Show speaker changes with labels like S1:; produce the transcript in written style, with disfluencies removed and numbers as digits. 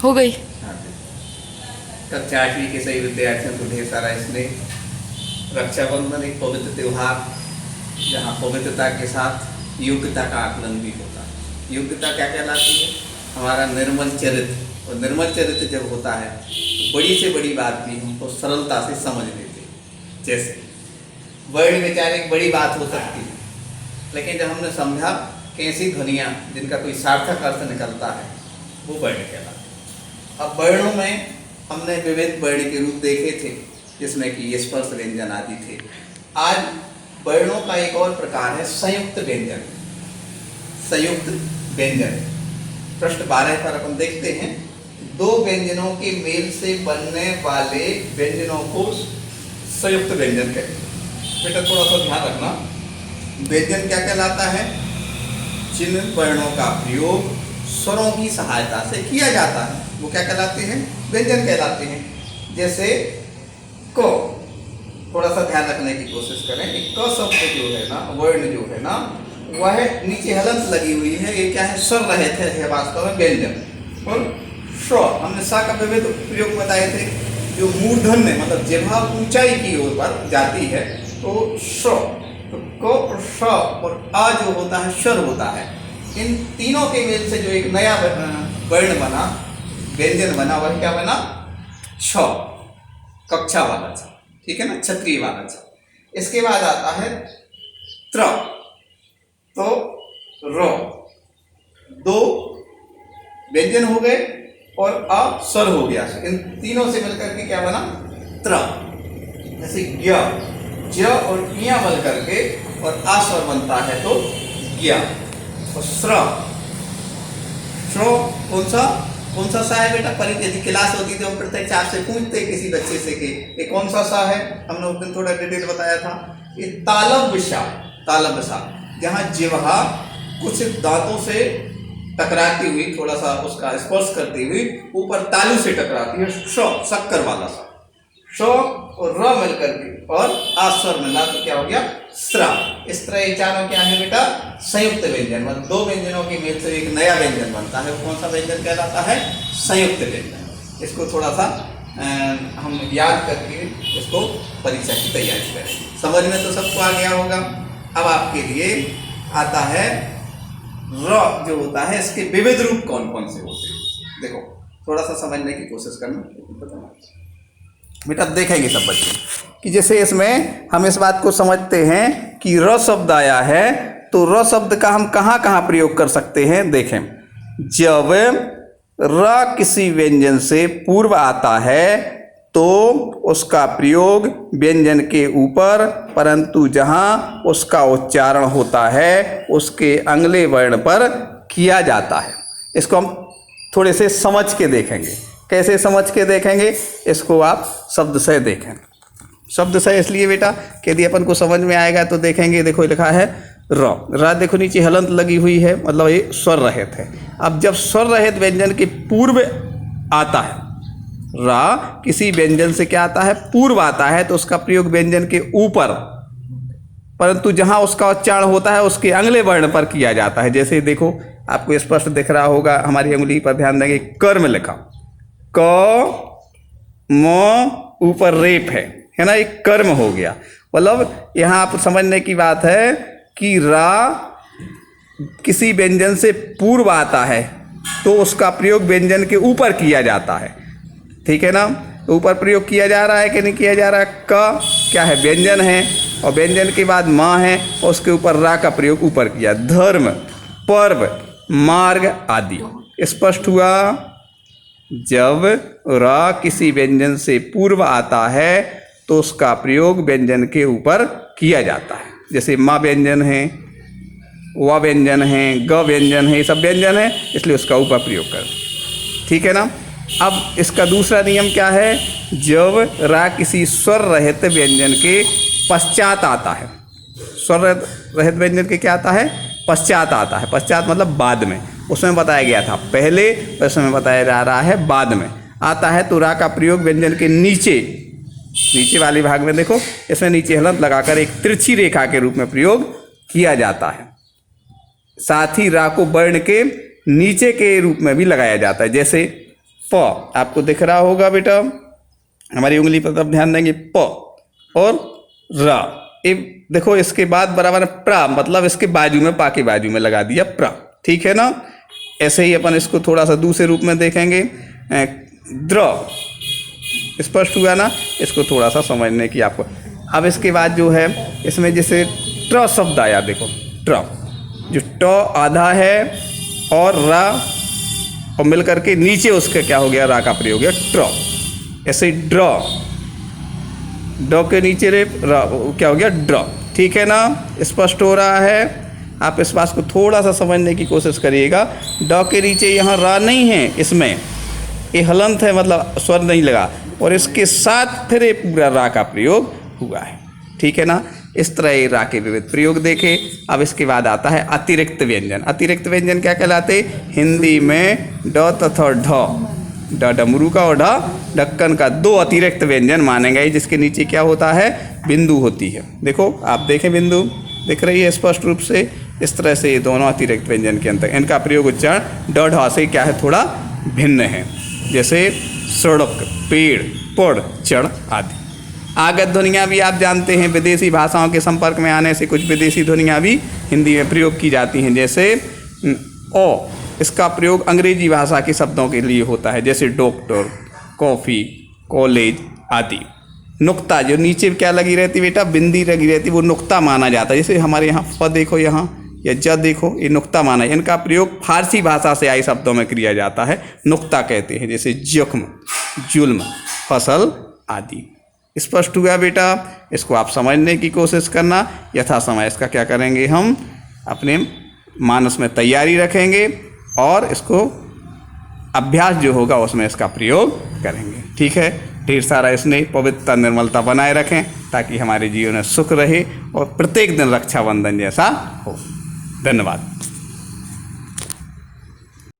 S1: हो गई।
S2: हाँ जी। कक्षा 8वीं के सभी विद्यार्थियों को ढेर सारा इसमें रक्षाबंधन एक पवित्र त्यौहार जहाँ पवित्रता के साथ योग्यता का आकलन भी होता है। योग्यता क्या कहलाती है? हमारा निर्मल चरित्र, और निर्मल चरित्र जब होता है तो बड़ी से बड़ी बात भी हमको सरलता से समझ लेते हैं। जैसे वर्ण विचार एक बड़ी बात हो सकती है, लेकिन जब हमने समझा कि ऐसी ध्वनियाँ जिनका कोई सार्थक अर्थ निकलता है वो वर्ण कहलाते हैं। अब वर्णों में हमने विविध वर्ण के रूप देखे थे, जिसमें कि स्पर्श व्यंजन आदि थे। आज वर्णों का एक और प्रकार है संयुक्त व्यंजन। संयुक्त व्यंजन पृष्ठ 12 पर अपन देखते हैं, दो व्यंजनों के मेल से बनने वाले व्यंजनों को संयुक्त व्यंजन कहते हैं। बेटा थोड़ा सा ध्यान रखना, व्यंजन क्या कहलाता है? जिन वर्णों का प्रयोग स्वरों की सहायता से किया जाता है वो क्या कहलाते हैं? व्यंजन कहलाते हैं। जैसे क, थोड़ा सा ध्यान रखने की कोशिश करें। क शब्द जो है ना, वर्ण जो है ना, वह नीचे हलंत लगी हुई है, ये क्या है? स्वर रहित है वास्तव में व्यंजन। और श, हमने सा का विविध प्रयोग बताए थे। जो मूर्धन्य मतलब जिह्वा ऊंचाई की ओर पर जाती है तो श, तो क और श और आ जो होता है स्वर होता है। इन तीनों के मेल से जो एक नया वर्ण बना, व्यंजन बना, वह क्या बना? छ, कक्षा वाला छ, ठीक है ना, क्षत्रिय वाला छ। इसके बाद आता है त्र, तो र, दो व्यंजन हो गए और अ स्वर हो गया। इन तीनों से मिलकर के क्या बना? त्र। जैसे ज्ञ, ज और इया मिल करके और आ स्वर बनता है तो ज्ञ। और श्र, श्रो कौन सा सा है बेटा? यदि क्लास होती तो हम प्रत्यक्ष आपसे पूछते किसी बच्चे से कि ये कौन सा सा है। हमने उस दिन थोड़ा डिटेल बताया था। ये तालब सा, तालब सा, जहाँ जिह्वा कुछ दांतों से टकराती हुई, थोड़ा सा उसका स्पर्श करती हुई ऊपर तालू से टकराती है। श, शक्कर वाला सा। श और र मिलकर के और आ स्वर मिला तो क्या हो गया? स्रा। इस तरह ये चारों क्या है बेटा? संयुक्त व्यंजन। मतलब दो व्यंजनों के मेल से एक नया व्यंजन बनता है। कौन सा व्यंजन कहलाता है? संयुक्त व्यंजन। इसको थोड़ा सा हम याद करके इसको परीक्षा की तैयारी करें। समझ में तो सबको आ गया होगा। अब आपके लिए आता है र जो होता है, इसके विविध रूप कौन कौन से होते हैं? देखो थोड़ा सा समझने की कोशिश करना बेटा। देखेंगे सब बच्चे कि जैसे इसमें हम इस बात को समझते हैं कि र शब्द आया है, तो र शब्द का हम कहाँ कहाँ प्रयोग कर सकते हैं? देखें, जब र किसी व्यंजन से पूर्व आता है तो उसका प्रयोग व्यंजन के ऊपर, परंतु जहाँ उसका उच्चारण होता है उसके अगले वर्ण पर किया जाता है। इसको हम थोड़े से समझ के देखेंगे। कैसे समझ के देखेंगे? इसको आप शब्द से देखें। शब्द से इसलिए बेटा कि यदि अपन को समझ में आएगा तो देखेंगे। देखो लिखा है र, देखो नीचे हलंत लगी हुई है, मतलब ये स्वर रहित है। अब जब स्वर रहित व्यंजन के पूर्व आता है, रा किसी व्यंजन से क्या आता है? पूर्व आता है, तो उसका प्रयोग व्यंजन के ऊपर, परंतु जहां उसका उच्चारण होता है उसके अगले वर्ण पर किया जाता है। जैसे देखो आपको स्पष्ट दिख रहा होगा, हमारी उंगली पर ध्यान देंगे, कर्म लिखा, क म ऊपर रेप है ना, एक कर्म हो गया। मतलब यहाँ आप समझने की बात है कि रा किसी व्यंजन से पूर्व आता है तो उसका प्रयोग व्यंजन के ऊपर किया जाता है, ठीक है ना। ऊपर प्रयोग किया जा रहा है कि नहीं किया जा रहा है? क क्या है? व्यंजन है, और व्यंजन के बाद माँ है और उसके ऊपर रा का प्रयोग ऊपर किया। धर्म, पर्व, मार्ग आदि। स्पष्ट हुआ? जब रा किसी व्यंजन से पूर्व आता है तो उसका प्रयोग व्यंजन के ऊपर किया जाता है। जैसे माँ व्यंजन है, व व्यंजन है, ग व्यंजन है, ये सब व्यंजन है, इसलिए उसका ऊपर प्रयोग कर, ठीक है ना। अब इसका दूसरा नियम क्या है? जब रा किसी स्वर रहित व्यंजन के पश्चात आता है। स्वर रहित व्यंजन के क्या आता है? पश्चात आता है। पश्चात मतलब बाद में। उसमें बताया गया था पहले, उसमें बताया जा रहा है बाद में आता है। तो रा का प्रयोग व्यंजन के नीचे वाले भाग में देखो, इसमें नीचे हलंत लगाकर एक तिरछी रेखा के रूप में प्रयोग किया जाता है। साथ ही रा को वर्ण के नीचे के रूप में भी लगाया जाता है। जैसे
S1: प आपको दिख रहा होगा बेटा, हमारी उंगली पर तब ध्यान देंगे, प और र। ये देखो इसके बाद बराबर प्र, मतलब इसके बाजू में, पा के बाजू में लगा दिया प्र, ठीक है ना। ऐसे ही अपन इसको थोड़ा सा दूसरे रूप में देखेंगे, द्र, स्पष्ट हुआ ना। इसको थोड़ा सा समझने की आपको। अब इसके बाद जो है इसमें जैसे ट्र शब्द आया, देखो ट्र, जो ट आधा है और रा और मिल करके नीचे उसके क्या हो गया, रा का प्रयोग हो गया ट्र। ऐसे ड्र, ड के नीचे रे रा क्या हो गया ड्र, ठीक है ना, स्पष्ट हो रहा है। आप इस बात को थोड़ा सा समझने की कोशिश करिएगा। ड के नीचे यहाँ रा नहीं है, इसमें ये हलंत है, मतलब स्वर नहीं लगा, और इसके साथ फिर ये पूरा रा का प्रयोग हुआ है, ठीक है ना। इस तरह ये रा के विविध प्रयोग देखे। अब इसके बाद आता है अतिरिक्त व्यंजन। अतिरिक्त व्यंजन क्या कहलाते? हिंदी में ड तथा ढ, ड डमरू का और ढ ढक्कन का, दो अतिरिक्त व्यंजन माने गए, जिसके नीचे क्या होता है, बिंदु होती है। देखो आप देखें, बिंदु दिख रही है स्पष्ट रूप से। इस तरह से ये दोनों अतिरिक्त व्यंजन के अंतर, इनका प्रयोग उच्चारण ड ढ से क्या है, थोड़ा भिन्न है। जैसे सड़क, पेड़, पड़, चढ़ आदि। आगत ध्वनियाँ भी आप जानते हैं, विदेशी भाषाओं के संपर्क में आने से कुछ विदेशी ध्वनियाँ भी हिंदी में प्रयोग की जाती हैं। जैसे ओ, इसका प्रयोग अंग्रेजी भाषा के शब्दों के लिए होता है, जैसे डॉक्टर, कॉफ़ी, कॉलेज आदि। नुक्ता, जो नीचे क्या लगी रहती बेटा, बिंदी लगी रहती, वो नुक्ता माना जाता है। जैसे हमारे यहाँ फ देखो, यहाँ या ज देखो, ये नुक्ता माना है। इनका प्रयोग फारसी भाषा से आई शब्दों में किया जाता है, नुक्ता कहते हैं। जैसे जख्म, जुल्म, फसल आदि। स्पष्ट हुआ बेटा? इसको आप समझने की कोशिश करना। यथा समय इसका क्या करेंगे, हम अपने मानस में तैयारी रखेंगे और इसको अभ्यास जो होगा उसमें इसका प्रयोग करेंगे, ठीक है। ढेर सारा स्नेह, पवित्रता, निर्मलता बनाए रखें ताकि हमारे जीवन में सुख रहे और प्रत्येक दिन रक्षाबंधन जैसा हो। धन्यवाद।